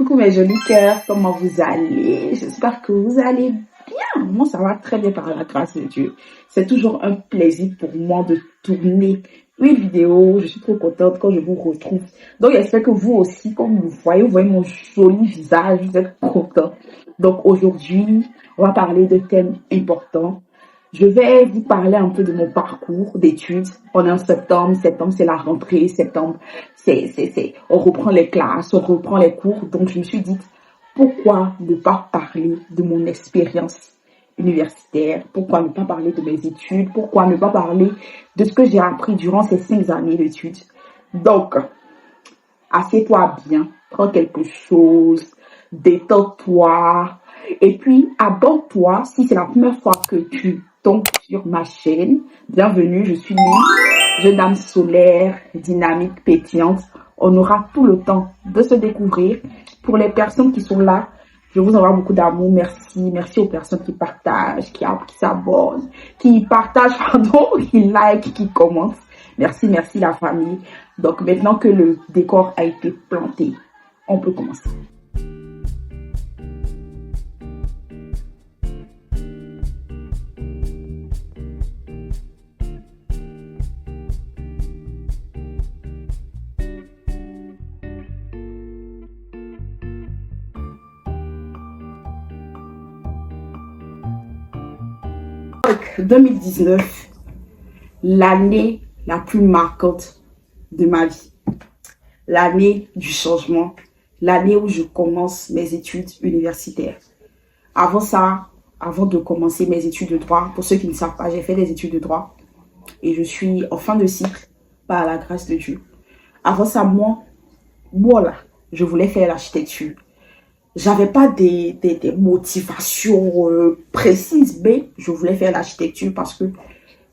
Coucou mes jolis cœurs, comment vous allez? J'espère que vous allez bien. Moi, ça va très bien par la grâce de Dieu. C'est toujours un plaisir pour moi de tourner une vidéo. Je suis trop contente quand je vous retrouve. Donc, j'espère que vous aussi, comme vous voyez mon joli visage, vous êtes contents. Donc, aujourd'hui, on va parler de thèmes importants. Je vais vous parler un peu de mon parcours d'études. On est en septembre. Septembre, c'est la rentrée. Septembre, on reprend les classes, on reprend les cours. Donc, je me suis dit, pourquoi ne pas parler de mon expérience universitaire? Pourquoi ne pas parler de mes études? Pourquoi ne pas parler de ce que j'ai appris durant ces 5 années d'études? Donc, assieds-toi bien, prends quelque chose, détends-toi. Et puis, abonne-toi si c'est la première fois que tu tombes sur ma chaîne. Bienvenue, je suis Lynn, jeune âme solaire, dynamique, pétillante. On aura tout le temps de se découvrir. Pour les personnes qui sont là, je vous envoie beaucoup d'amour. Merci. Merci aux personnes qui partagent, qui s'abonnent, qui partagent, qui like, qui commentent. Merci la famille. Donc maintenant que le décor a été planté, on peut commencer. Donc, 2019, l'année la plus marquante de ma vie. L'année du changement. L'année où je commence mes études universitaires. Avant ça, avant de commencer mes études de droit, pour ceux qui ne savent pas, j'ai fait des études de droit. Et je suis en fin de cycle, par la grâce de Dieu. Avant ça, moi là, je voulais faire l'architecture. J'avais pas des motivations précises, mais je voulais faire l'architecture parce que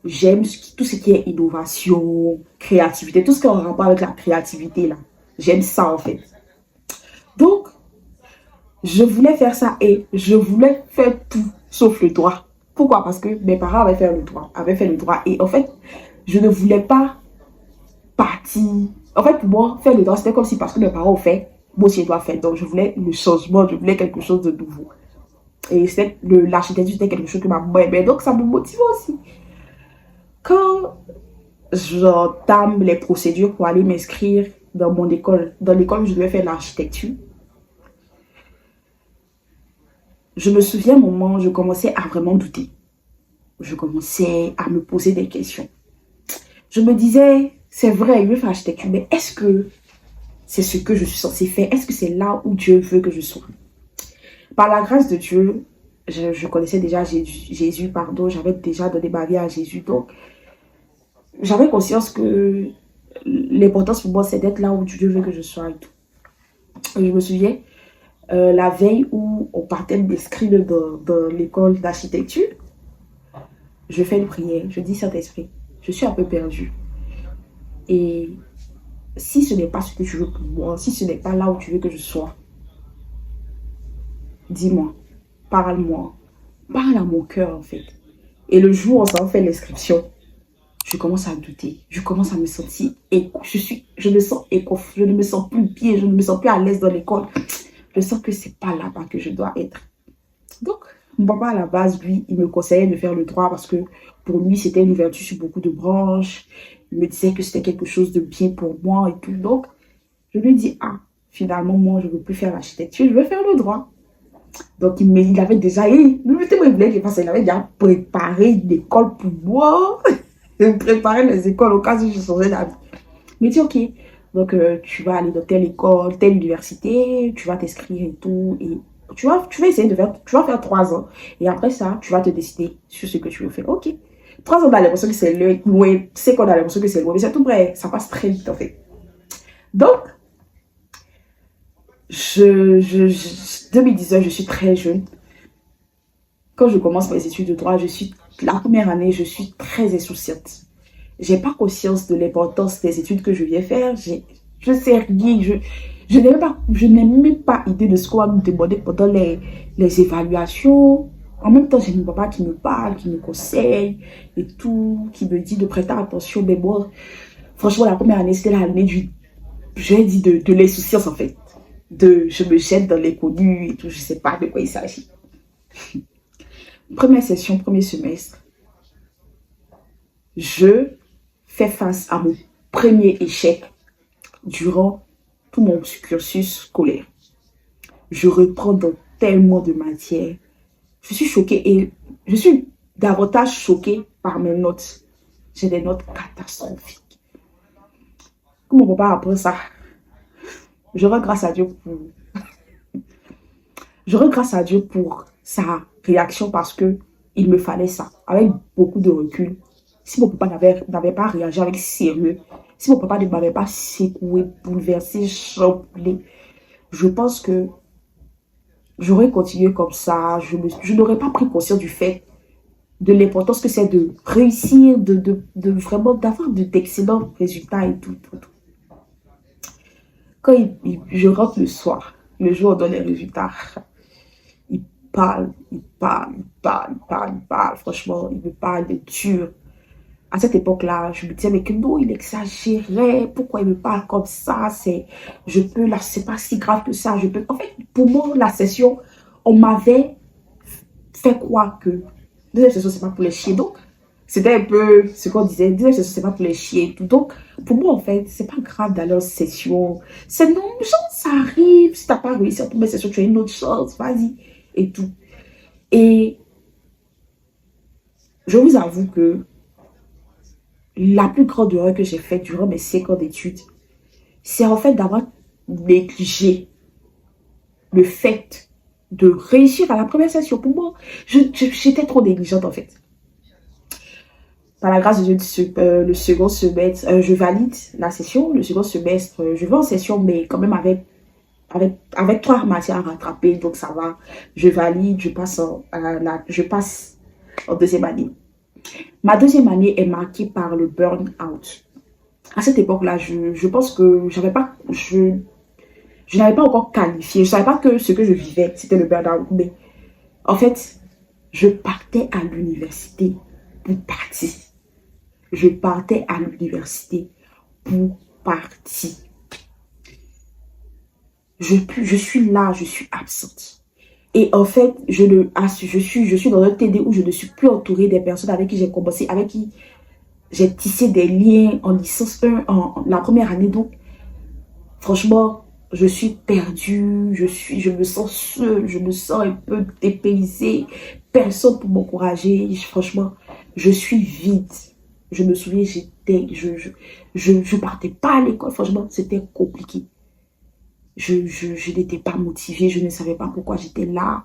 j'aime tout ce qui est innovation, créativité, tout ce qui est en rapport avec la créativité là. J'aime ça en fait. Donc, je voulais faire ça et je voulais faire tout sauf le droit. Pourquoi? Parce que mes parents avaient fait le droit et en fait, je ne voulais pas partir. En fait, pour moi, faire le droit, c'était comme si parce que mes parents ont fait, moi aussi je dois faire. Donc, je voulais le changement, je voulais quelque chose de nouveau. Et l'architecture, c'était quelque chose que ma maman aimait. Donc, ça me motive aussi. Quand j'entame les procédures pour aller m'inscrire dans mon école, dans l'école où je devais faire l'architecture, je me souviens un moment, je commençais à vraiment douter. Je commençais à me poser des questions. Je me disais, c'est vrai, je veux faire l'architecture, mais est-ce que c'est ce que je suis censée faire? Est-ce que c'est là où Dieu veut que je sois? Par la grâce de Dieu, je connaissais déjà Jésus, j'avais déjà donné ma vie à Jésus, donc j'avais conscience que l'importance pour moi, c'est d'être là où Dieu veut que je sois et tout. Et je me souviens, la veille où on partait m'inscrire dans l'école d'architecture, je fais une prière, je dis Saint-Esprit, je suis un peu perdue. Et si ce n'est pas ce que tu veux pour moi, si ce n'est pas là où tu veux que je sois, dis-moi, parle-moi, parle à mon cœur en fait. Et le jour où on s'en fait l'inscription, je commence à douter, je commence à me sentir, je me sens je ne me sens plus bien, je ne me sens plus à l'aise dans l'école. Je sens que c'est pas là-bas que je dois être. Donc, mon papa à la base, lui, il me conseillait de faire le droit parce que pour lui, c'était une ouverture sur beaucoup de branches. Il me disait que c'était quelque chose de bien pour moi et tout. Donc, je lui dis, finalement, moi, je ne veux plus faire l'architecture, je veux faire le droit. Donc, il avait déjà, il avait déjà préparé une école pour moi. Il préparait les écoles au cas où je changeais d'avis. Il me dit, ok, donc tu vas aller dans telle école, telle université, tu vas t'inscrire et tout. Et tu vas essayer tu vas faire 3 ans. Et après ça, tu vas te décider sur ce que tu veux faire. Ok. 3 ans, on a l'impression que c'est loin. C'est qu'on a l'impression que c'est loin. Mais c'est tout vrai, ça passe très vite en fait. Donc, 2019, je suis très jeune. Quand je commence mes études de droit, la première année, je suis très insouciante. J'ai pas conscience de l'importance des études que je viens faire. Je sais rien. Je n'ai même pas idée de ce qu'on va me demander pendant les évaluations. En même temps, j'ai mon papa qui me parle, qui me conseille et tout, qui me dit de prêter attention. Mais moi, franchement, la première année, c'était l'année de l'insouciance en fait. je me jette dans l'inconnu et tout, je sais pas de quoi il s'agit. Première session, premier semestre, je fais face à mon premier échec durant tout mon cursus scolaire. Je reprends dans tellement de matières. Je suis choquée et je suis davantage choquée par mes notes. J'ai des notes catastrophiques. Comment mon papa apprend ça? Je rends grâce à Dieu pour sa réaction parce que il me fallait ça, avec beaucoup de recul. Si mon papa n'avait pas réagi avec sérieux, si mon papa ne m'avait pas secoué, bouleversé, chamboulé, je pense que j'aurais continué comme ça. Je n'aurais pas pris conscience du fait de l'importance que c'est de réussir, de vraiment d'avoir d'excellents résultats et tout. Quand je rentre le soir, le jour où on donne les résultats, il parle. Franchement, il me parle de dur. À cette époque-là, je me disais, mais que non, il exagérait. Pourquoi il me parle comme ça? Là, c'est pas si grave que ça. En fait, pour moi, la session, on m'avait fait croire que deuxième session, c'est pas pour les chiens. Donc, c'était un peu ce qu'on disait. Deuxième session, c'est pas pour les chiens. Tout. Donc, pour moi, en fait, c'est pas grave d'aller en session. C'est non, genre, ça arrive. Si t'as pas réussi à tomber session, tu as une autre chance. Vas-y. Et tout. Et je vous avoue que la plus grande erreur que j'ai faite durant mes 5 ans d'études, c'est en fait d'avoir négligé le fait de réussir à la première session. Pour moi, j'étais trop négligente en fait. Par la grâce de Dieu, le second semestre, je valide la session. Le second semestre, je vais en session, mais quand même avec 3 matières à rattraper, donc ça va. Je valide, je passe en deuxième année. Ma deuxième année est marquée par le burn-out. À cette époque-là, je pense que je n'avais pas encore qualifié. Je ne savais pas que ce que je vivais, c'était le burn-out. Mais en fait, je partais à l'université pour partir. Je partais à l'université pour partir. Je suis là, je suis absente. Et en fait, je suis dans un TD où je ne suis plus entourée des personnes avec qui j'ai commencé, avec qui j'ai tissé des liens en licence 1, en la première année. Donc, franchement, je suis perdue, je me sens seule, je me sens un peu dépaysée. Personne pour m'encourager. Franchement, je suis vide. Je me souviens, je partais pas à l'école. Franchement, c'était compliqué. Je n'étais pas motivée, je ne savais pas pourquoi j'étais là.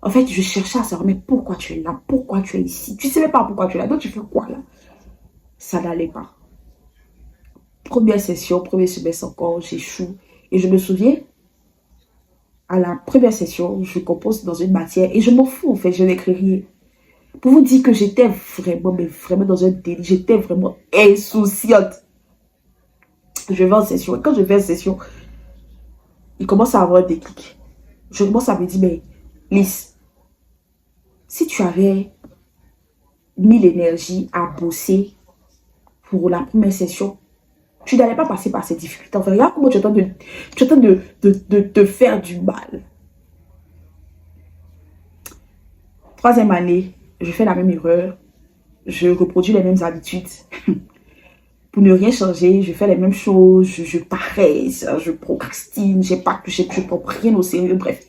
En fait, je cherchais à savoir, mais pourquoi tu es là? Pourquoi tu es ici? Tu ne savais pas pourquoi tu es là, donc tu fais quoi là? Ça n'allait pas. Première session, premier semestre encore, j'échoue. Et je me souviens, à la première session, je compose dans une matière et je m'en fous en fait, je n'écris rien. Pour vous dire que j'étais vraiment, mais vraiment dans un délit, j'étais vraiment insouciante. Je vais en session et quand je vais en session, il commence à avoir des clics. Je commence à me dire, mais Lise, si tu avais mis l'énergie à bosser pour la première session, tu n'allais pas passer par ces difficultés. Enfin, regarde comment tu es en train de te faire du mal. Troisième année, je fais la même erreur. Je reproduis les mêmes habitudes. Pour ne rien changer, je fais les mêmes choses. Je paresse, je procrastine, je ne prends rien au sérieux, bref.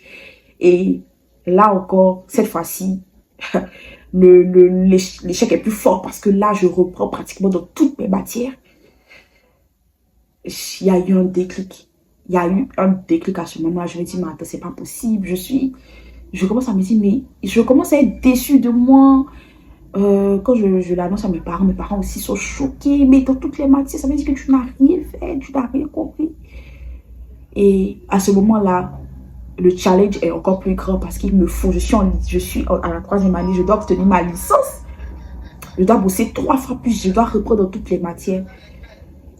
Et là encore, cette fois-ci, l'échec est plus fort parce que là, je reprends pratiquement dans toutes mes matières. Il y a eu un déclic. Il y a eu un déclic à ce moment-là. Je me dis, mais attends, c'est pas possible. Je commence à me dire, mais je commence à être déçue de moi. Quand je l'annonce à mes parents aussi sont choqués. Mais dans toutes les matières, ça veut dire que tu n'as rien fait, tu n'as rien compris. Et à ce moment-là, le challenge est encore plus grand parce qu'il me faut, je suis à la troisième année, je dois obtenir ma licence. Je dois bosser 3 fois plus, je dois reprendre dans toutes les matières.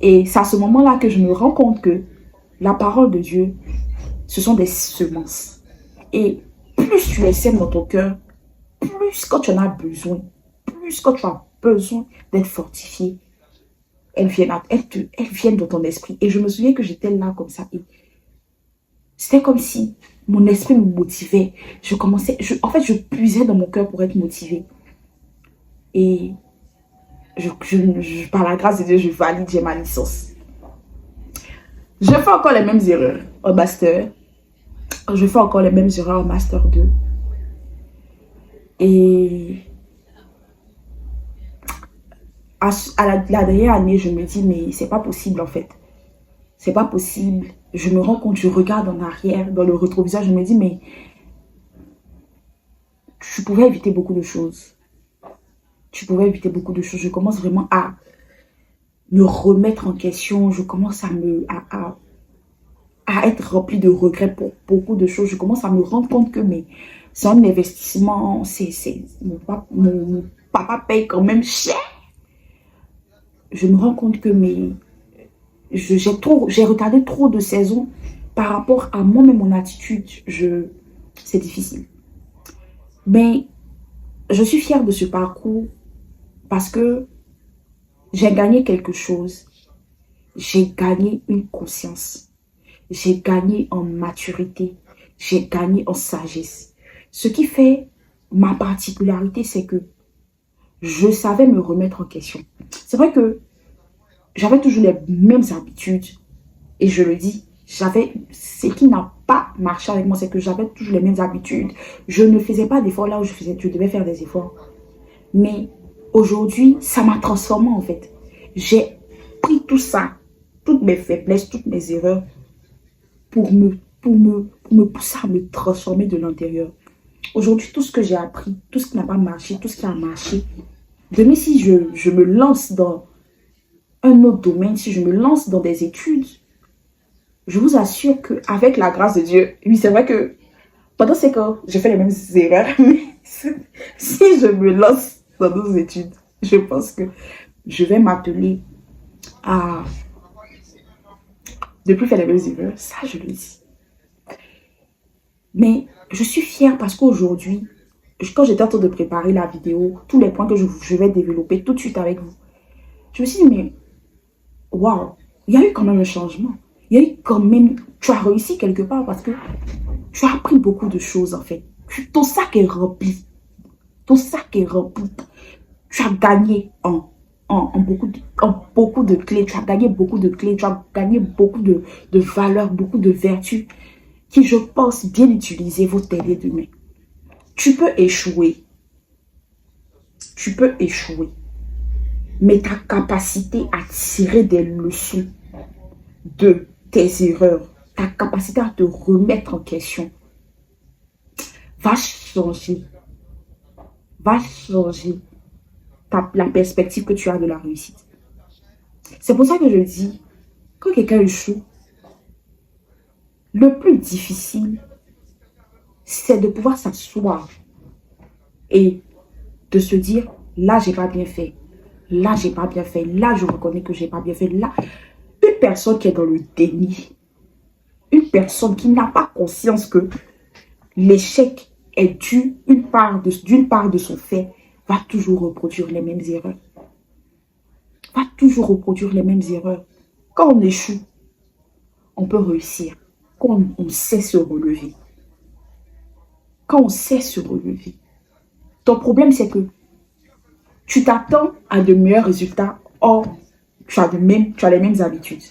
Et c'est à ce moment-là que je me rends compte que la parole de Dieu, ce sont des semences. Et plus tu les sèmes dans ton cœur, plus quand tu en as besoin, plus quand tu as besoin d'être fortifié, elles viennent dans ton esprit. Et je me souviens que j'étais là comme ça. Et C'était comme si mon esprit me motivait. En fait, je puisais dans mon cœur pour être motivée. Et par la grâce de Dieu, je valide, j'ai ma licence. Je fais encore les mêmes erreurs au master. Je fais encore les mêmes erreurs au master 2. Et la dernière année, je me dis, mais c'est pas possible en fait. C'est pas possible. Je me rends compte, je regarde en arrière, dans le rétroviseur, je me dis, mais tu pouvais éviter beaucoup de choses. Tu pouvais éviter beaucoup de choses. Je commence vraiment à me remettre en question. Je commence à être rempli de regrets pour beaucoup de choses. Je commence à me rendre compte que c'est un investissement. Mon papa paye quand même cher. Je me rends compte que j'ai retardé trop de saisons par rapport à moi-même, mon attitude. C'est difficile. Mais je suis fière de ce parcours parce que j'ai gagné quelque chose. J'ai gagné une conscience. J'ai gagné en maturité. J'ai gagné en sagesse. Ce qui fait ma particularité, c'est que je savais me remettre en question. C'est vrai que j'avais toujours les mêmes habitudes. Et je le dis, ce qui n'a pas marché avec moi, c'est que j'avais toujours les mêmes habitudes. Je ne faisais pas d'efforts là où je devais faire des efforts. Mais aujourd'hui, ça m'a transformé en fait. J'ai pris tout ça, toutes mes faiblesses, toutes mes erreurs, pour me pousser à me transformer de l'intérieur. Aujourd'hui, tout ce que j'ai appris, tout ce qui n'a pas marché, tout ce qui a marché, demain si je me lance dans un autre domaine, si je me lance dans des études, je vous assure qu'avec la grâce de Dieu, oui, c'est vrai que pendant ces cas, j'ai fait les mêmes erreurs, mais si je me lance dans d'autres études, je pense que je vais m'atteler à ne plus faire les mêmes erreurs. Ça, je le dis. Mais je suis fière parce qu'aujourd'hui, quand j'étais en train de préparer la vidéo, tous les points que je vais développer tout de suite avec vous, je me suis dit, mais waouh, il y a eu quand même un changement. Il y a eu quand même, tu as réussi quelque part parce que tu as appris beaucoup de choses en fait. Ton sac est rempli. Ton sac est rempli. Tu as gagné en beaucoup de clés. Tu as gagné beaucoup de clés. Tu as gagné beaucoup de valeurs, beaucoup de vertus qui, je pense, bien utilisées vont t'aider demain. Tu peux échouer. Tu peux échouer. Mais ta capacité à tirer des leçons de tes erreurs, ta capacité à te remettre en question, va changer la perspective que tu as de la réussite. C'est pour ça que je dis, quand quelqu'un échoue, le plus difficile, c'est de pouvoir s'asseoir et de se dire, là, j'ai pas bien fait. Là, j'ai pas bien fait. Là, je reconnais que j'ai pas bien fait. Là, une personne qui est dans le déni, une personne qui n'a pas conscience que l'échec est dû d'une part de son fait, va toujours reproduire les mêmes erreurs. Va toujours reproduire les mêmes erreurs. Quand on échoue, on peut réussir. Quand on sait se relever. Quand on sait se relever. Ton problème, c'est que tu t'attends à de meilleurs résultats. Or, tu as les mêmes habitudes.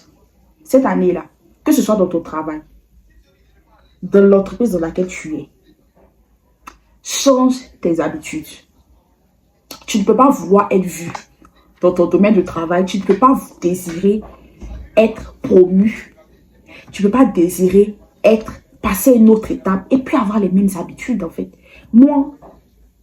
Cette année-là, que ce soit dans ton travail, dans l'entreprise dans laquelle tu es, change tes habitudes. Tu ne peux pas vouloir être vu dans ton domaine de travail. Tu ne peux pas désirer être promu. Tu ne peux pas désirer passer à une autre étape et puis avoir les mêmes habitudes en fait. Moi,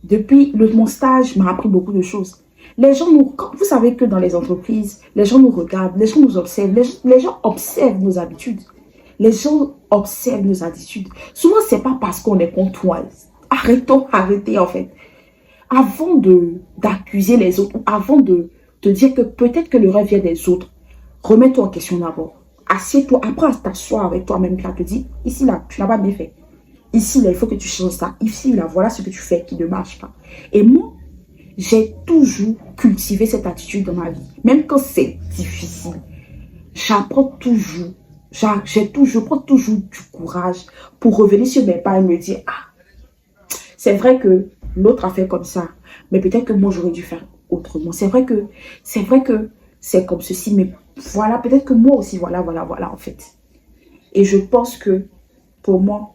depuis mon stage, m'a appris beaucoup de choses. Les gens vous savez que dans les entreprises, les gens nous regardent, les gens nous observent, les gens observent nos habitudes. Les gens observent nos attitudes. Souvent, ce n'est pas parce qu'on est contre toi. Arrêtez en fait. Avant d'accuser les autres, avant de te dire que peut-être que le rêve vient des autres, remets-toi en question d'abord. Assieds-toi, apprends à t'asseoir avec toi-même, là, te dis, ici, là, tu n'as pas bien fait. Ici, là, il faut que tu changes ça. Ici, là, voilà ce que tu fais qui ne marche pas. Et moi, j'ai toujours cultivé cette attitude dans ma vie. Même quand c'est difficile, j'apprends toujours Je prends toujours du courage pour revenir sur mes pas et me dire, ah, c'est vrai que l'autre a fait comme ça, mais peut-être que moi j'aurais dû faire autrement. C'est vrai que c'est comme ceci, mais voilà, peut-être que moi aussi, voilà, en fait. Et je pense que pour moi,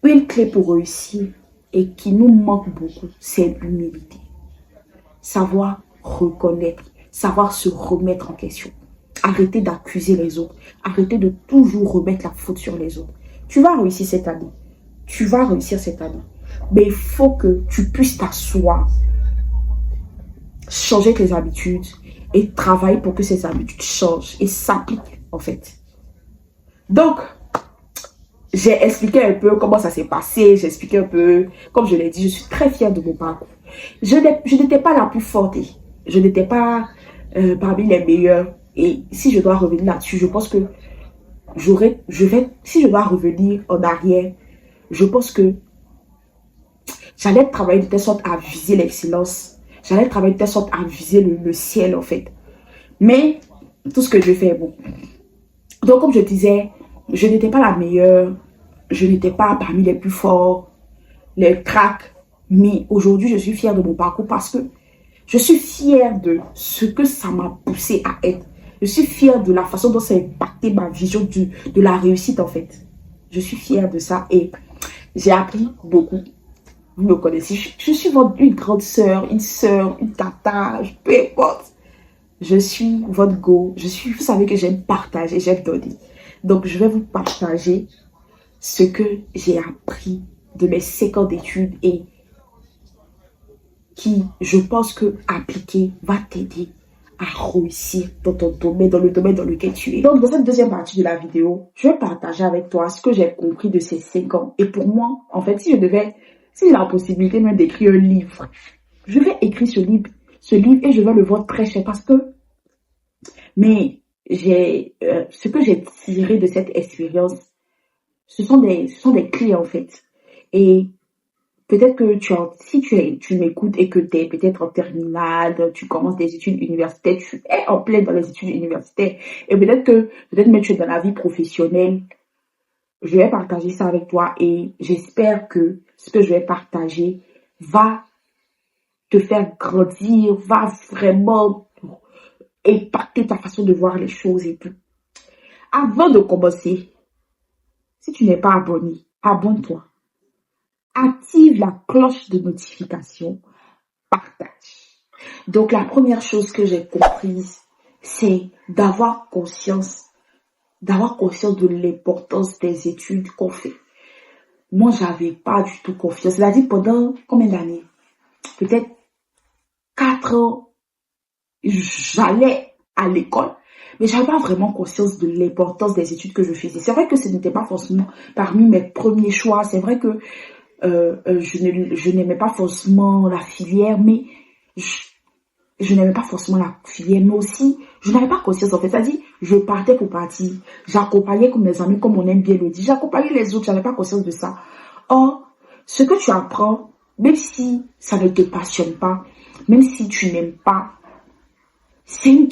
une clé pour réussir et qui nous manque beaucoup, c'est l'humilité. Savoir reconnaître, savoir se remettre en question. Arrêter d'accuser les autres. Arrêter de toujours remettre la faute sur les autres. Tu vas réussir cette année. Tu vas réussir cette année. Mais il faut que tu puisses t'asseoir, changer tes habitudes et travailler pour que ces habitudes changent et s'appliquent en fait. Donc, j'ai expliqué un peu comment ça s'est passé. J'ai expliqué un peu, comme je l'ai dit, je suis très fière de mon parcours. Je n'étais pas la plus forte. Je n'étais pas parmi les meilleurs. Et si je dois revenir là-dessus, je pense que si je dois revenir en arrière, je pense que j'allais travailler de telle sorte à viser l'excellence. J'allais travailler de telle sorte à viser le ciel, en fait. Mais, tout ce que je fais, bon. Donc, comme je disais, je n'étais pas la meilleure. Je n'étais pas parmi les plus forts, les cracks. Mais aujourd'hui, je suis fière de mon parcours parce que je suis fière de ce que ça m'a poussé à être. Je suis fière de la façon dont ça a impacté ma vision de la réussite, en fait. Je suis fière de ça et j'ai appris beaucoup. Vous me connaissez, je suis une grande sœur, une tata, peu importe. Je suis votre go. Vous savez que j'aime partager, j'aime donner. Donc, je vais vous partager ce que j'ai appris de mes 5 ans d'études et qui, je pense que appliquer va t'aider à réussir dans ton domaine, dans le domaine dans lequel tu es. Donc, dans cette deuxième partie de la vidéo, je vais partager avec toi ce que j'ai compris de ces 5 ans. Et pour moi, en fait, si j'ai la possibilité même d'écrire un livre, je vais écrire ce livre et je vais le vendre très cher parce que, mais ce que j'ai tiré de cette expérience, ce sont des clés en fait. Et peut-être que si tu m'écoutes et que tu es peut-être en terminale, tu commences des études universitaires, tu es en plein dans les études universitaires et peut-être même tu es dans la vie professionnelle, je vais partager ça avec toi et j'espère que ce que je vais partager va te faire grandir, va vraiment impacter ta façon de voir les choses et tout. Avant de commencer, si tu n'es pas abonné, abonne-toi. Active la cloche de notification, partage. Donc la première chose que j'ai comprise, c'est d'avoir conscience de l'importance des études qu'on fait. Moi, j'avais pas du tout confiance. C'est-à-dire pendant combien d'années? Peut-être 4 ans, j'allais à l'école, mais j'avais pas vraiment conscience de l'importance des études que je faisais. C'est vrai que ce n'était pas forcément parmi mes premiers choix. C'est vrai que je n'aimais pas forcément la filière, mais je n'aimais pas forcément la filière, mais aussi, je n'avais pas conscience en fait. C'est-à-dire, je partais pour partir. J'accompagnais comme mes amis, comme on aime bien le dire. J'accompagnais les autres, j'avais pas conscience de ça. Or, ce que tu apprends, même si ça ne te passionne pas, même si tu n'aimes pas, c'est une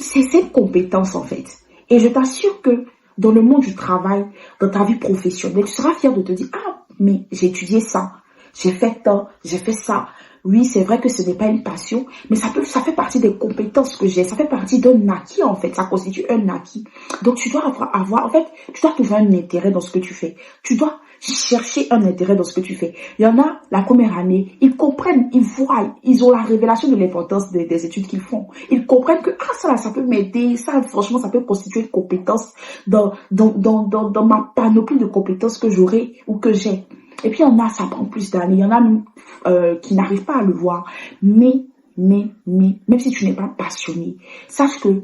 compétence en fait. Et je t'assure que dans le monde du travail, dans ta vie professionnelle, tu seras fier de te dire, ah, mais j'ai étudié ça, j'ai fait tant, j'ai fait ça. Oui, c'est vrai que ce n'est pas une passion, mais ça fait partie des compétences que j'ai. Ça fait partie d'un acquis, en fait. Ça constitue un acquis. Donc, tu dois en fait, tu dois trouver un intérêt dans ce que tu fais. Tu dois chercher un intérêt dans ce que tu fais. Il y en a, la première année, ils comprennent, ils voient, ils ont la révélation de l'importance des études qu'ils font. Ils comprennent que, ça peut m'aider, ça, franchement, ça peut constituer une compétence dans ma panoplie de compétences que j'aurai ou que j'ai. Et puis, il y en a, ça prend plus d'années. Il y en a qui n'arrivent pas à le voir. Mais, même si tu n'es pas passionné, sache que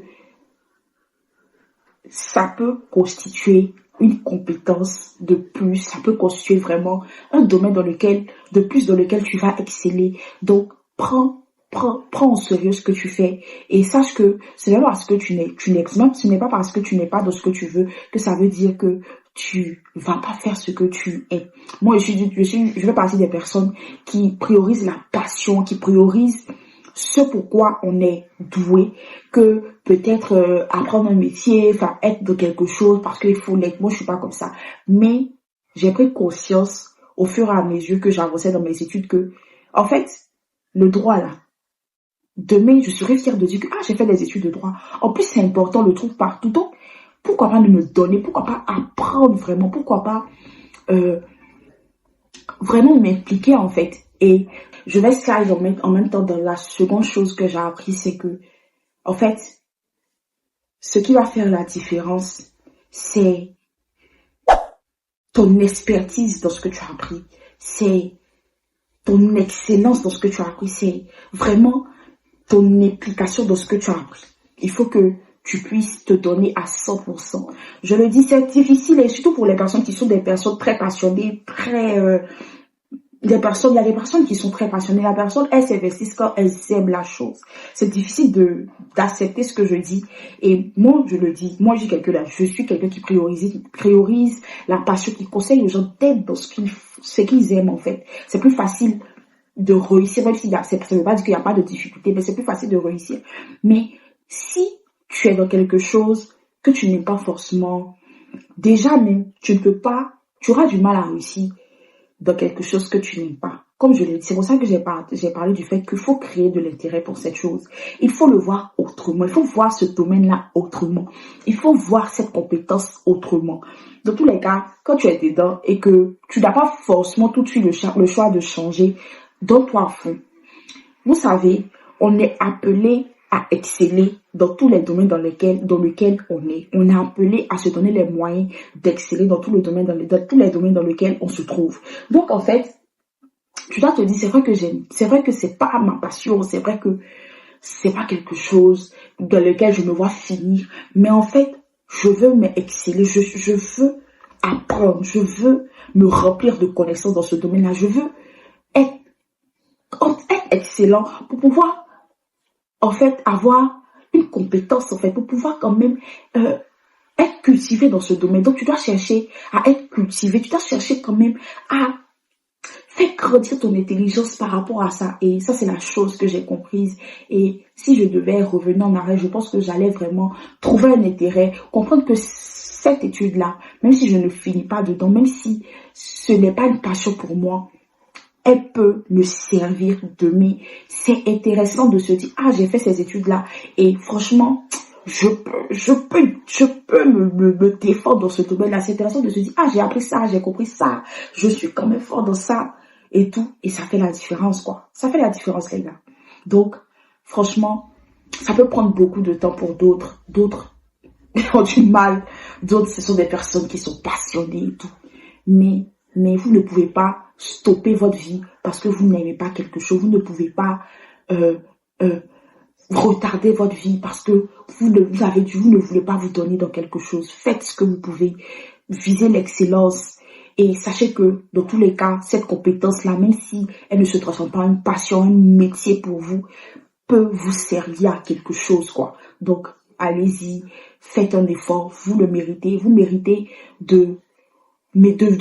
ça peut constituer une compétence de plus. Ça peut constituer vraiment un domaine dans lequel tu vas exceller. Donc, prends en sérieux ce que tu fais et sache que ce n'est pas parce que ce n'est pas parce que tu n'es pas dans ce que tu veux que ça veut dire que tu vas pas faire ce que tu es. Moi, je fais partie des personnes qui priorisent la passion, qui priorisent ce pourquoi on est doué, que peut-être apprendre un métier, enfin être de quelque chose parce qu'il faut l'être. Moi, je suis pas comme ça. Mais j'ai pris conscience au fur et à mesure que j'avançais dans mes études que, en fait, le droit là, demain, je serai fière de dire que j'ai fait des études de droit. En plus, c'est important, on le trouve partout. Donc, pourquoi pas me donner, pourquoi pas apprendre vraiment, pourquoi pas vraiment m'impliquer en fait. Et je vais slide en même temps dans la seconde chose que j'ai appris, c'est que, en fait, ce qui va faire la différence, c'est ton expertise dans ce que tu as appris. C'est ton excellence dans ce que tu as appris. C'est vraiment ton implication dans ce que tu as appris. Il faut que tu puisses te donner à 100%. Je le dis, c'est difficile, et surtout pour les personnes qui sont des personnes très passionnées, il y a des personnes qui sont très passionnées. La personne, elle s'investit quand elle aime la chose. C'est difficile d'accepter ce que je dis. Et moi, je le dis. Moi, je suis quelqu'un qui priorise la passion, qui conseille aux gens d'être dans ce qu'ils aiment, en fait. C'est plus facile de réussir, même ça ne veut pas dire qu'il n'y a pas de difficulté, mais c'est plus facile de réussir. Mais si tu es dans quelque chose que tu n'aimes pas forcément, déjà même, tu auras du mal à réussir dans quelque chose que tu n'aimes pas. Comme je l'ai dit, c'est pour ça que j'ai parlé du fait qu'il faut créer de l'intérêt pour cette chose. Il faut le voir autrement. Il faut voir ce domaine-là autrement. Il faut voir cette compétence autrement. Dans tous les cas, quand tu es dedans et que tu n'as pas forcément tout de suite le choix de changer, donne-toi à fond. Vous savez, on est appelé à exceller dans tous les domaines dans lesquels on est. On est appelé à se donner les moyens d'exceller dans tous les domaines dans lesquels on se trouve. Donc, en fait, tu dois te dire, c'est vrai que c'est pas ma passion, c'est vrai que c'est pas quelque chose dans lequel je me vois finir, mais en fait, je veux m'exceller, je veux apprendre, je veux me remplir de connaissances dans ce domaine-là, je veux être excellent pour pouvoir, en fait, avoir une compétence, en fait, pour pouvoir quand même être cultivé dans ce domaine. Donc, tu dois chercher à être cultivé, tu dois chercher quand même à faire grandir ton intelligence par rapport à ça. Et ça, c'est la chose que j'ai comprise. Et si je devais revenir en arrière, je pense que j'allais vraiment trouver un intérêt, comprendre que cette étude-là, même si je ne finis pas dedans, même si ce n'est pas une passion pour moi, elle peut me servir demain. C'est intéressant de se dire, j'ai fait ces études-là. Et franchement, je peux me défendre dans ce domaine-là. C'est intéressant de se dire, j'ai appris ça, j'ai compris ça. Je suis quand même fort dans ça. Et tout. Et ça fait la différence, quoi. Ça fait la différence, les gars. Donc, franchement, ça peut prendre beaucoup de temps pour d'autres. D'autres ont du mal. D'autres, ce sont des personnes qui sont passionnées et tout. Mais vous ne pouvez pas stopper votre vie parce que vous n'aimez pas quelque chose. Vous ne pouvez pas retarder votre vie parce que vous ne voulez pas vous donner dans quelque chose. Faites ce que vous pouvez. Visez l'excellence. Et sachez que dans tous les cas, cette compétence-là, même si elle ne se transforme pas en une passion, un métier pour vous, peut vous servir à quelque chose, quoi. Donc, allez-y, faites un effort. Vous le méritez. Vous méritez de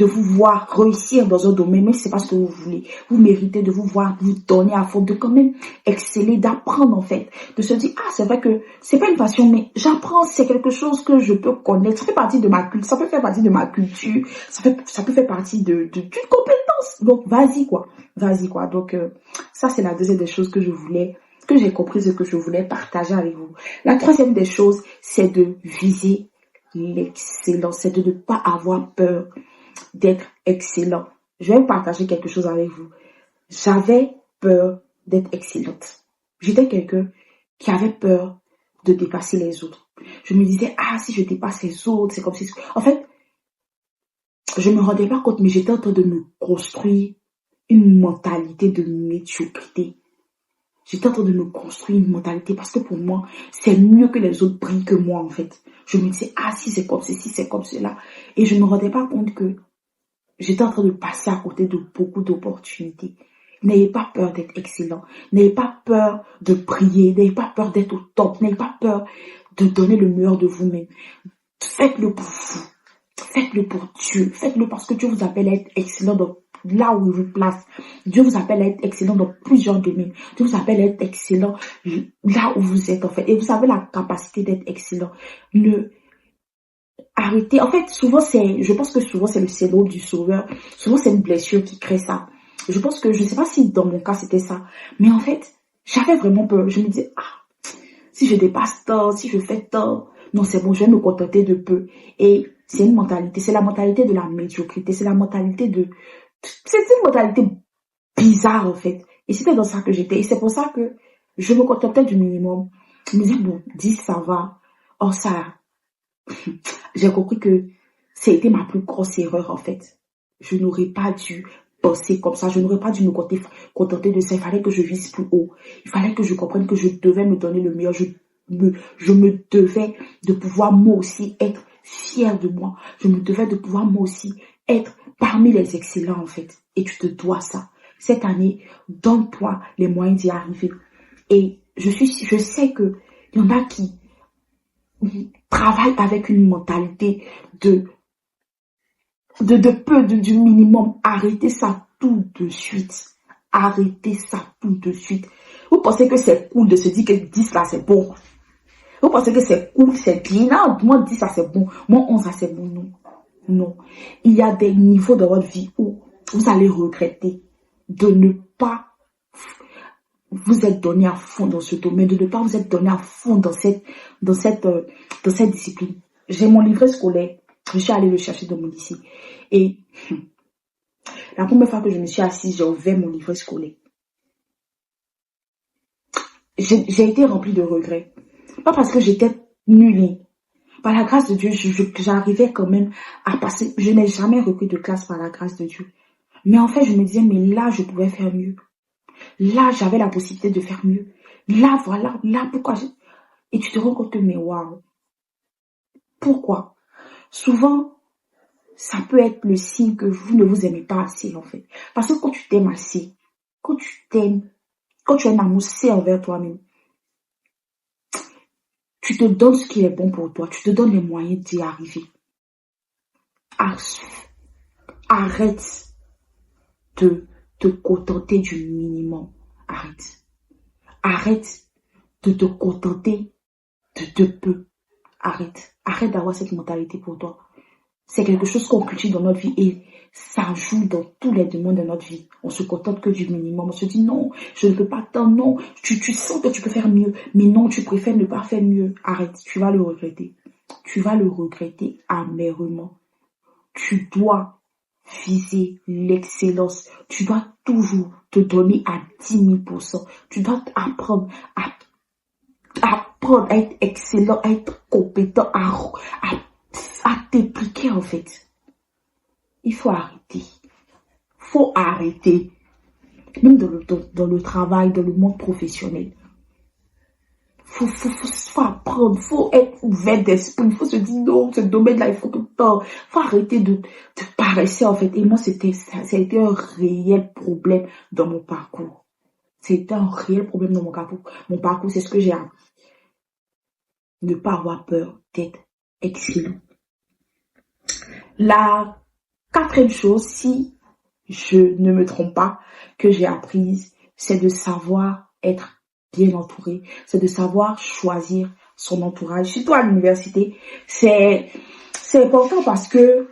vous voir réussir dans un domaine, même si c'est pas ce que vous voulez. Vous méritez de vous voir vous donner à fond, de quand même exceller, d'apprendre en fait, de se dire, c'est vrai que c'est pas une passion, mais j'apprends, c'est quelque chose que je peux connaître, ça fait partie de ma culture, ça peut faire partie de ma culture, ça peut faire partie d'une compétence. Donc, vas-y quoi. Donc, ça c'est la deuxième des choses que j'ai compris et que je voulais partager avec vous. La troisième des choses, c'est de viser l'excellence, c'est de ne pas avoir peur d'être excellent. Je vais vous partager quelque chose avec vous. J'avais peur d'être excellente. J'étais quelqu'un qui avait peur de dépasser les autres. Je me disais, si je dépasse les autres, c'est comme si... En fait, je me rendais pas compte, mais j'étais en train de me construire une mentalité de médiocrité. J'étais en train de me construire une mentalité parce que pour moi, c'est mieux que les autres brillent que moi en fait. Je me disais, si c'est comme ceci, c'est comme cela. Et je ne me rendais pas compte que j'étais en train de passer à côté de beaucoup d'opportunités. N'ayez pas peur d'être excellent. N'ayez pas peur de briller. N'ayez pas peur d'être au top. N'ayez pas peur de donner le meilleur de vous-même. Faites-le pour vous. Faites-le pour Dieu. Faites-le parce que Dieu vous appelle à être excellent dans là où il vous place. Dieu vous appelle à être excellent dans plusieurs domaines. Dieu vous appelle à être excellent là où vous êtes en fait. Et vous avez la capacité d'être excellent. Ne arrêtez. En fait, je pense que souvent c'est le syndrome du sauveur. Souvent c'est une blessure qui crée ça. Je pense que, je ne sais pas si dans mon cas c'était ça. Mais en fait, j'avais vraiment peur. Je me disais, si je dépasse tant, si je fais tant, non, c'est bon, je vais me contenter de peu. Et c'est une mentalité, c'est la mentalité de la médiocrité, c'est une mentalité bizarre en fait. Et c'était dans ça que j'étais. Et c'est pour ça que je me contentais du minimum. Je me disais, bon, 10, ça va. Or, ça, j'ai compris que ça a été ma plus grosse erreur en fait. Je n'aurais pas dû penser comme ça. Je n'aurais pas dû me contenter de ça. Il fallait que je vise plus haut. Il fallait que je comprenne que je devais me donner le meilleur. Je me devais de pouvoir moi aussi être fière de moi. Je me devais de pouvoir moi aussi être parmi les excellents en fait. Et tu te dois ça. Cette année, donne-toi les moyens d'y arriver. Et je sais que il y en a qui travaillent avec une mentalité du minimum. Arrêtez ça tout de suite. Arrêtez ça tout de suite. Vous pensez que c'est cool de se dire que 10 là c'est bon. Vous pensez que c'est cool, c'est bien. Non, moi 10 ça c'est bon. Moi 11 ça c'est bon. Non. Non. Il y a des niveaux dans votre vie où vous allez regretter de ne pas vous être donné à fond dans ce domaine, de ne pas vous être donné à fond dans cette discipline. J'ai mon livret scolaire. Je suis allée le chercher dans mon lycée. Et la première fois que je me suis assise, j'ai ouvert mon livret scolaire. J'ai été remplie de regrets. Pas parce que j'étais nulle. Par la grâce de Dieu, j'arrivais quand même à passer. Je n'ai jamais repris de classe par la grâce de Dieu. Mais en fait, je me disais, mais là, je pouvais faire mieux. Là, j'avais la possibilité de faire mieux. Là, voilà, là, pourquoi Et tu te rends compte que, mais waouh. Pourquoi? Souvent, ça peut être le signe que vous ne vous aimez pas assez, en fait. Parce que quand tu t'aimes assez, quand tu as un amour envers toi-même, tu te donnes ce qui est bon pour toi. Tu te donnes les moyens d'y arriver. Arrête de te contenter du minimum. Arrête. Arrête de te contenter de peu. Arrête. Arrête d'avoir cette mentalité pour toi. C'est quelque chose qu'on cultive dans notre vie et ça joue dans tous les domaines de notre vie. On se contente que du minimum. On se dit non, je ne peux pas tant, non. Tu sens que tu peux faire mieux, mais non, tu préfères ne pas faire mieux. Arrête, tu vas le regretter. Tu vas le regretter amèrement. Tu dois viser l'excellence. Tu dois toujours te donner à 10 000%. Tu dois apprendre à être excellent, à être compétent, à t'impliquer en fait. Il faut arrêter. Faut arrêter. Même dans le travail, dans le monde professionnel. Faut apprendre, faut être ouvert d'esprit, il faut se dire non, ce domaine-là, il faut que faut arrêter de paresser en fait. Et moi, ça a été un réel problème dans mon parcours. C'était un réel problème dans mon parcours. Mon parcours, c'est ce que j'ai appris. Ne pas avoir peur d'être excellent. La quatrième chose, si je ne me trompe pas, que j'ai apprise, c'est de savoir être bien entouré, c'est de savoir choisir son entourage. Surtout à l'université, c'est important parce que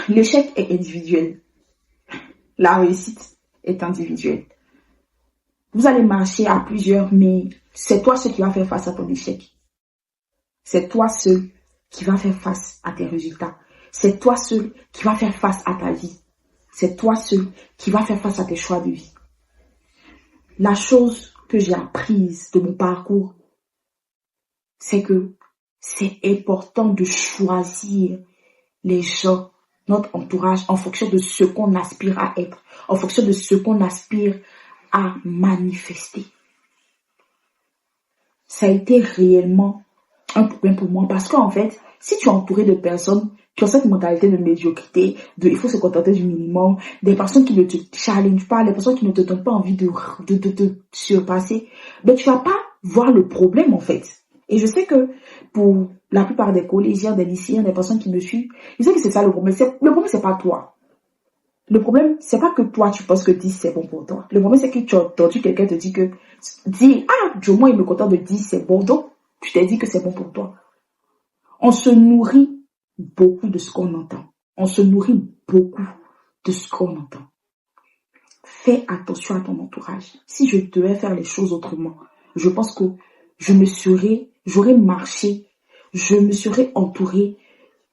l'échec est individuel. La réussite est individuelle. Vous allez marcher à plusieurs, mais c'est toi seul qui va faire face à ton échec. C'est toi seul qui va faire face à tes résultats. C'est toi seul qui va faire face à ta vie. C'est toi seul qui va faire face à tes choix de vie. La chose que j'ai apprise de mon parcours, c'est que c'est important de choisir les gens, notre entourage, en fonction de ce qu'on aspire à être, en fonction de ce qu'on aspire à manifester. Ça a été réellement un problème pour moi parce qu'en fait, si tu es entouré de personnes qui ont cette mentalité de médiocrité, il faut se contenter du minimum, des personnes qui ne te challengent pas, des personnes qui ne te donnent pas envie de te surpasser, ben tu vas pas voir le problème en fait. Et je sais que pour la plupart des collégiens, des lycéens, des personnes qui me suivent, je sais que c'est ça le problème. Le problème, c'est pas toi. Le problème, c'est pas que toi, tu penses que 10 c'est bon pour toi. Le problème, c'est que tu as entendu quelqu'un te dire, ah, du moins, il me contente de 10 c'est bon. Donc, tu t'es dit que c'est bon pour toi. On se nourrit beaucoup de ce qu'on entend. On se nourrit beaucoup de ce qu'on entend. Fais attention à ton entourage. Si je devais faire les choses autrement, je pense que j'aurais marché, je me serais entouré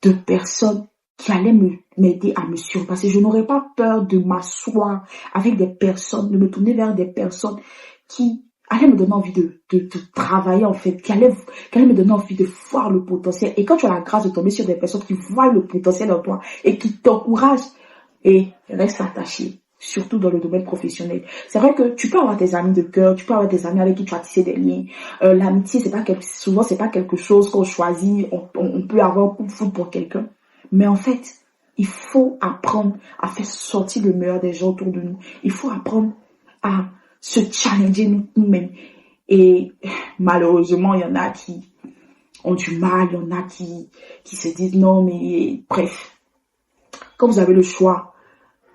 de personnes qui allaient m'aider à me surpasser. Je n'aurais pas peur de m'asseoir avec des personnes, de me tourner vers des personnes qui allaient me donner envie de travailler en fait, qui allaient me donner envie de voir le potentiel. Et quand tu as la grâce de tomber sur des personnes qui voient le potentiel en toi et qui t'encouragent, et reste attaché, surtout dans le domaine professionnel. C'est vrai que tu peux avoir tes amis de cœur, tu peux avoir tes amis avec qui tu as tissé des liens. L'amitié, souvent, c'est pas quelque chose qu'on choisit. On peut avoir un coup de foudre pour quelqu'un. Mais en fait, il faut apprendre à faire sortir le meilleur des gens autour de nous. Il faut apprendre à se challenger nous-mêmes. Et malheureusement, il y en a qui ont du mal, il y en a qui se disent non, mais bref. Quand vous avez le choix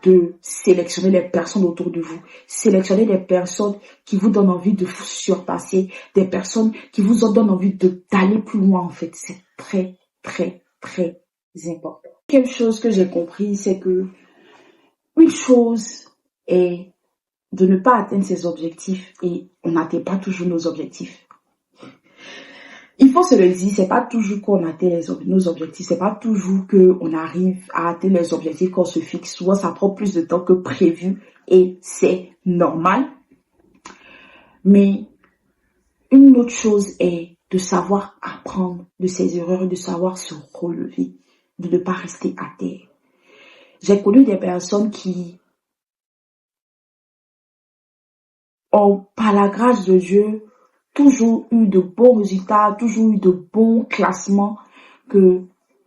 de sélectionner les personnes autour de vous, sélectionner des personnes qui vous donnent envie de vous surpasser, des personnes qui vous donnent envie d'aller plus loin en fait. C'est très, très, très important. Quelque chose que j'ai compris, c'est que une chose est de ne pas atteindre ses objectifs et on n'atteint pas toujours nos objectifs. Il faut se le dire, c'est pas toujours qu'on atteint nos objectifs, c'est pas toujours qu'on arrive à atteindre les objectifs qu'on se fixe. Souvent, ça prend plus de temps que prévu et c'est normal. Mais une autre chose est de savoir apprendre de ses erreurs, de savoir se relever, de ne pas rester à terre. J'ai connu des personnes qui ont, par la grâce de Dieu, toujours eu de bons résultats, toujours eu de bons classements, que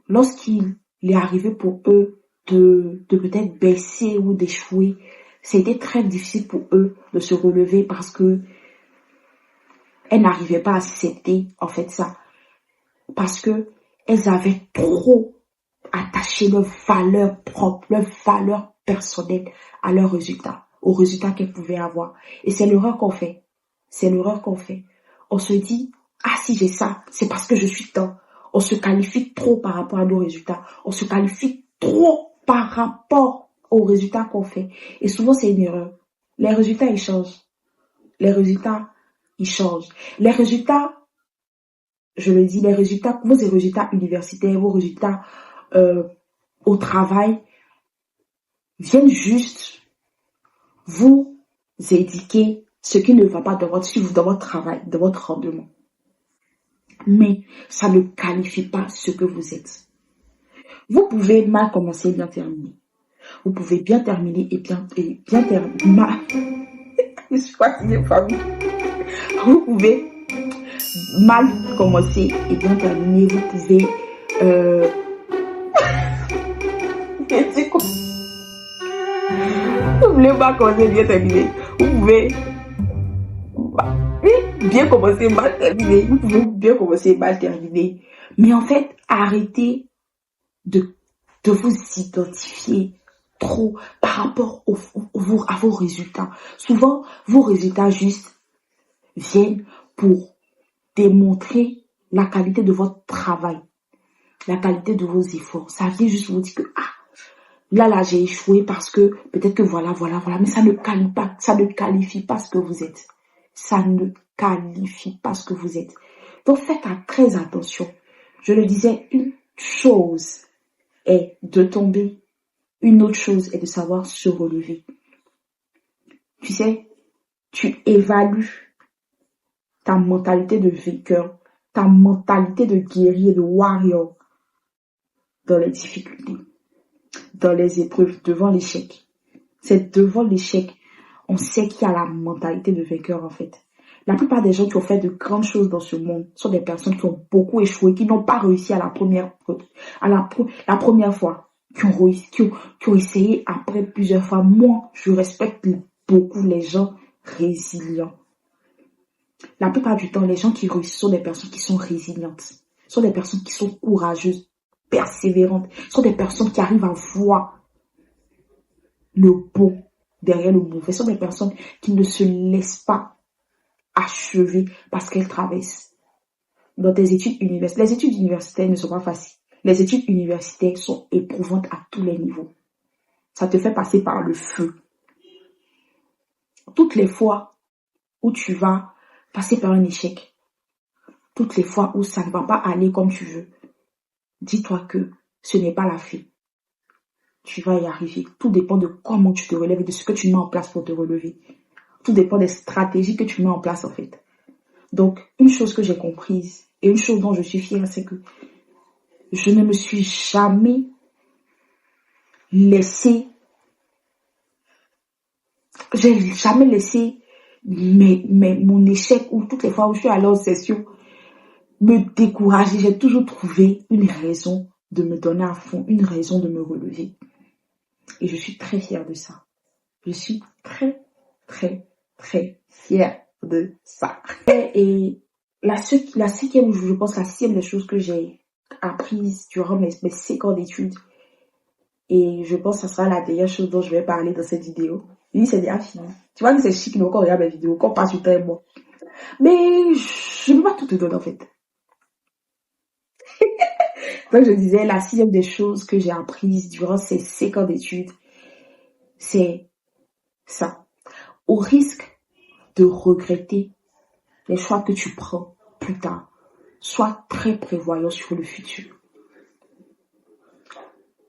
lorsqu'il est arrivé pour eux de peut-être baisser ou d'échouer, c'était très difficile pour eux de se relever parce que elles n'arrivaient pas à accepter en fait ça. Parce que elles avaient trop attaché leur valeur propre, leur valeur personnelle à leurs résultats, aux résultats qu'elles pouvaient avoir. Et c'est l'erreur qu'on fait. C'est l'erreur qu'on fait. On se dit, ah si j'ai ça, c'est parce que je suis tant. On se qualifie trop par rapport à nos résultats. On se qualifie trop par rapport aux résultats qu'on fait. Et souvent, c'est une erreur. Les résultats, ils changent. Les résultats, ils changent. Les résultats, je le dis, les résultats, vos résultats universitaires, vos résultats au travail, viennent juste vous indiquer ce qui ne va pas dans votre travail, dans votre rendement. Mais ça ne qualifie pas ce que vous êtes. Vous pouvez mal commencer et bien terminer. Vous pouvez bien terminer et bien terminer. Je suis fatiguée, famille. Vous pouvez mal commencer et bien terminer. Vous pouvez vous voulez pas commencer bien terminer. Vous pouvez bien commencer mal terminer. Vous pouvez bien commencer mal terminer. Mais en fait, arrêtez de vous identifier trop par rapport à vos résultats. Souvent, vos résultats juste viennent pour démontrer la qualité de votre travail, la qualité de vos efforts. Ça vient juste vous dire que là, j'ai échoué parce que peut-être que voilà, mais ça ne qualifie pas ce que vous êtes. Ça ne qualifie pas ce que vous êtes. Donc, faites très attention. Je le disais, une chose est de tomber, une autre chose est de savoir se relever. Tu sais, tu évalues ta mentalité de vainqueur, ta mentalité de guerrier, de warrior dans les difficultés, dans les épreuves, devant l'échec. C'est devant l'échec, on sait qu'il y a la mentalité de vainqueur en fait. La plupart des gens qui ont fait de grandes choses dans ce monde sont des personnes qui ont beaucoup échoué, qui n'ont pas réussi à la première fois, qui ont essayé après plusieurs fois. Moi, je respecte beaucoup les gens résilients. La plupart du temps, les gens qui réussissent sont des personnes qui sont résilientes, sont des personnes qui sont courageuses, persévérantes, sont des personnes qui arrivent à voir le bon derrière le mauvais. Ce sont des personnes qui ne se laissent pas achever parce qu'elles traversent. Dans tes études universitaires, les études universitaires ne sont pas faciles. Les études universitaires sont éprouvantes à tous les niveaux. Ça te fait passer par le feu. Toutes les fois où tu vas passer par un échec, toutes les fois où ça ne va pas aller comme tu veux, dis-toi que ce n'est pas la fin. Tu vas y arriver. Tout dépend de comment tu te relèves et de ce que tu mets en place pour te relever. Tout dépend des stratégies que tu mets en place, en fait. Donc, une chose que j'ai comprise et une chose dont je suis fière, c'est que je ne me suis jamais laissé, j'ai jamais laissé mon échec ou toutes les fois où je suis allée en session me décourager. J'ai toujours trouvé une raison de me donner à fond, une raison de me relever. Et je suis très fière de ça. Je suis très, très, très fière de ça. Et la cinquième, je pense, la sixième des choses que j'ai apprises durant mes 5 ans d'études, et je pense que ça sera la dernière chose dont je vais parler dans cette vidéo. Oui, c'est déjà fini. Tu vois que c'est chic, mais quand on regarde mes vidéos, quand on passe du temps et moi. Mais je ne peux pas tout te donner, en fait. Donc, je disais, la sixième des choses que j'ai apprises durant ces 5 ans d'études, c'est ça. Au risque de regretter les choix que tu prends plus tard, sois très prévoyant sur le futur.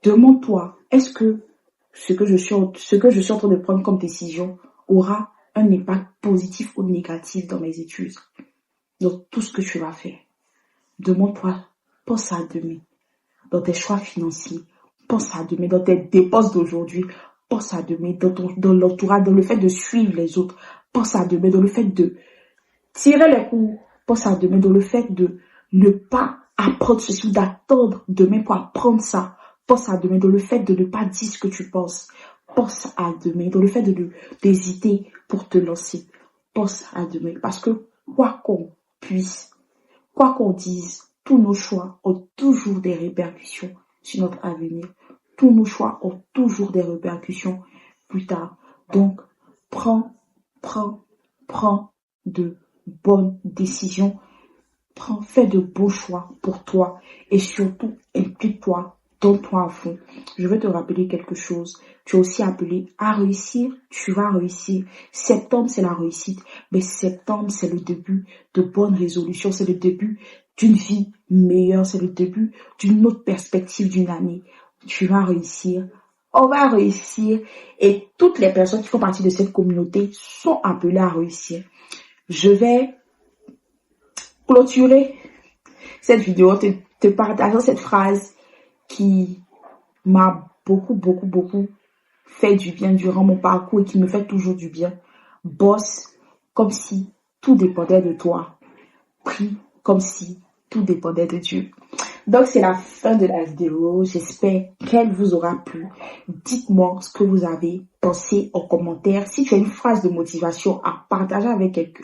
Demande-toi, est-ce que ce que je suis en train de prendre comme décision aura un impact positif ou négatif dans mes études, dans tout ce que tu vas faire. Demande-toi, pense à demain, dans tes choix financiers, pense à demain, dans tes dépenses d'aujourd'hui, pense à demain, dans l'entourage, dans le fait de suivre les autres, pense à demain, dans le fait de tirer les coups, pense à demain, dans le fait de ne pas apprendre ceci, d'attendre demain pour apprendre ça. Pense à demain dans le fait de ne pas dire ce que tu penses. Pense à demain dans le fait d'hésiter pour te lancer. Pense à demain parce que quoi qu'on puisse, quoi qu'on dise, tous nos choix ont toujours des répercussions sur notre avenir. Tous nos choix ont toujours des répercussions plus tard. Donc, prends de bonnes décisions. Fais de beaux choix pour toi et surtout implique-toi, donne-toi à fond. Je veux te rappeler quelque chose. Tu es aussi appelé à réussir, tu vas réussir. Septembre, c'est la réussite, mais septembre, c'est le début de bonnes résolutions, c'est le début d'une vie meilleure, c'est le début d'une autre perspective d'une année. Tu vas réussir, on va réussir et toutes les personnes qui font partie de cette communauté sont appelées à réussir. Je vais clôturer cette vidéo te partageant cette phrase qui m'a beaucoup fait du bien durant mon parcours et qui me fait toujours du bien. Bosse comme si tout dépendait de toi. Prie comme si tout dépendait de Dieu. Donc, c'est la fin de la vidéo. J'espère qu'elle vous aura plu. Dites-moi ce que vous avez pensé en commentaire. Si tu as une phrase de motivation à partager avec quelqu'un,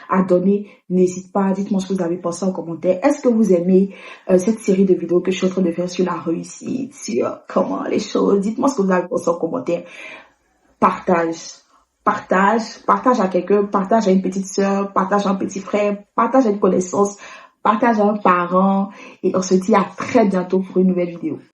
à donner, n'hésite pas. Dites-moi ce que vous avez pensé en commentaire. Est-ce que vous aimez cette série de vidéos que je suis en train de faire sur la réussite, sur comment les choses? Dites-moi ce que vous avez pensé en commentaire. Partage à quelqu'un, partage à une petite soeur, partage à un petit frère, partage à une connaissance, partage à un parent et on se dit à très bientôt pour une nouvelle vidéo.